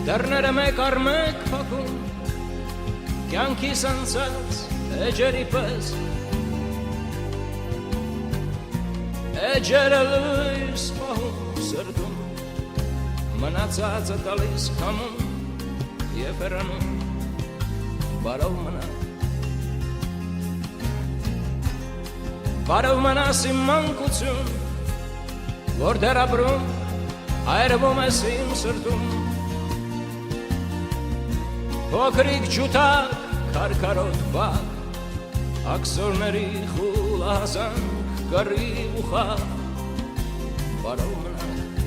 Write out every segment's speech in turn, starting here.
դռները մեկ առ մեկ փակում, կյանքիս անցած էջերի պես, էջերը լույս պահում սրտում, մնացածը տալիս քամում և հեռանում, բարով մնա, բարով մնաս իմ մանկություն, որ դեռ ապրում, այրվում ես իմ սրտում, փոքրիկ ջութակ, քարքարոտ բակ, աքսորների խուլահազանք, կռիվ ու խաղ, բարով մնաք,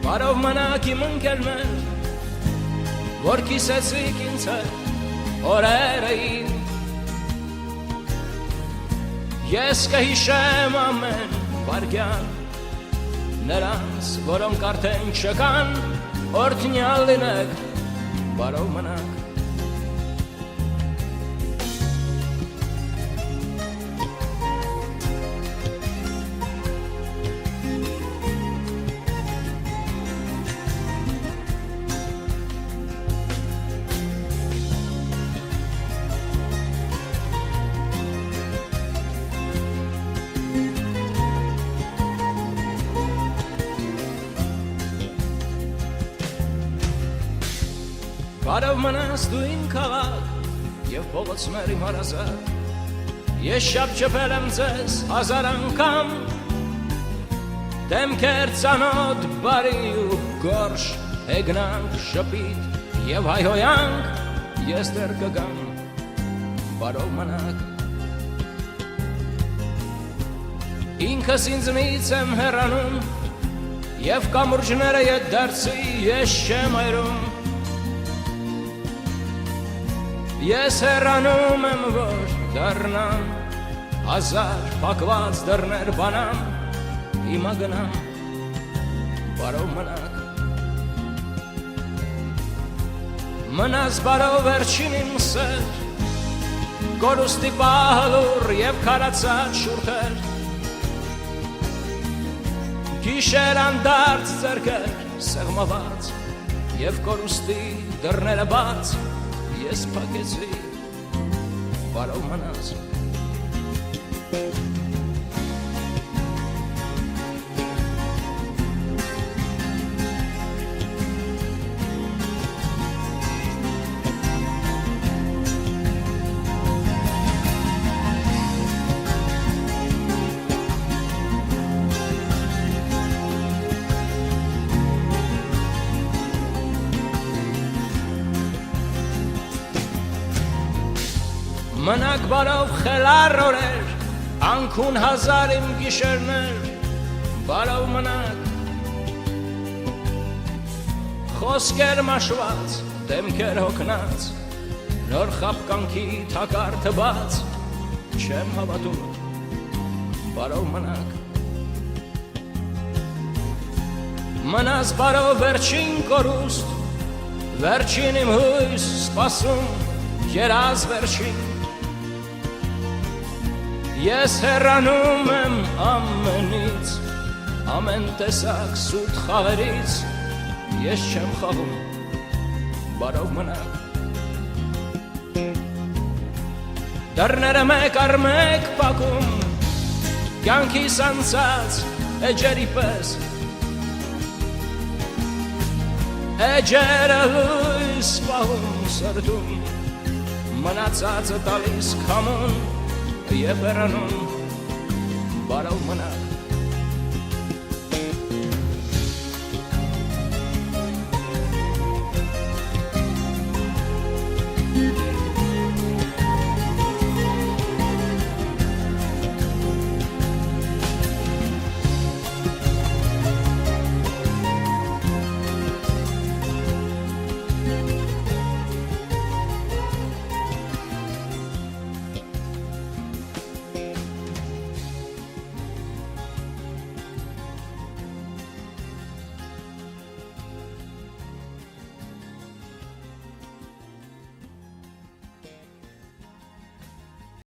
բարով մնաք իմ ընկերներ, որ կիսեցիք ինձ հետ օրերը իմ, ես կհիշեմ ամեն վայրկյան, նրանց, որոնք արդեն չկան, օրհնյալ լինեք, բարով մնաք, բարով մնաս դու իմ քաղաք և փողոցներ իմ հարազատ, ես շապչփել եմ ձեզ հազար անգամ, դեմքեր ծանոթ բարի ու գորշ, հեգնանք շպիտ և հայհոյանք, ես դեռ կգամ, բարով մնաք, ինքս ինձնից եմ հեռանում, և կամուրջները ետ դարձի ես չեմ այրում, ես հեռանում եմ, որ դառնամ, հազար փակված դռներ բանամ, հիմա գնամ, բարով մնաք, մնաս բարով վերջին իմ սեր, կորուստի պահլուր և քարացած շուրթեր, գիշեր անդարձ ձեռքեր սեղմված և կորուստի դռները բաց, ես փակեցի, բարով մնաս, մնաք բարով խելառ օրեր, անքուն հազար իմ գիշերներ, բարով մնաք, խոսքեր մաշված, դեմքեր հոգնած, նոր խապկանքի թակարդը բաց, չեմ հավատում, բարով մնաք, մնաս բարով վերջին կորուստ, վերջին իմ հույս սպասում, երազ վերջին, ես հեռանում եմ ամենից, ամեն տեսակ սուտ խաղերից, ես չեմ խաղում, բարով մնաք, դռները մեկ առ մեկ փակում, կյանքիս անցած էջերի պես, էջերը լույս պահում սրտում, մնացածը տալիս քամուն, և հեռանում, բարով մնաք,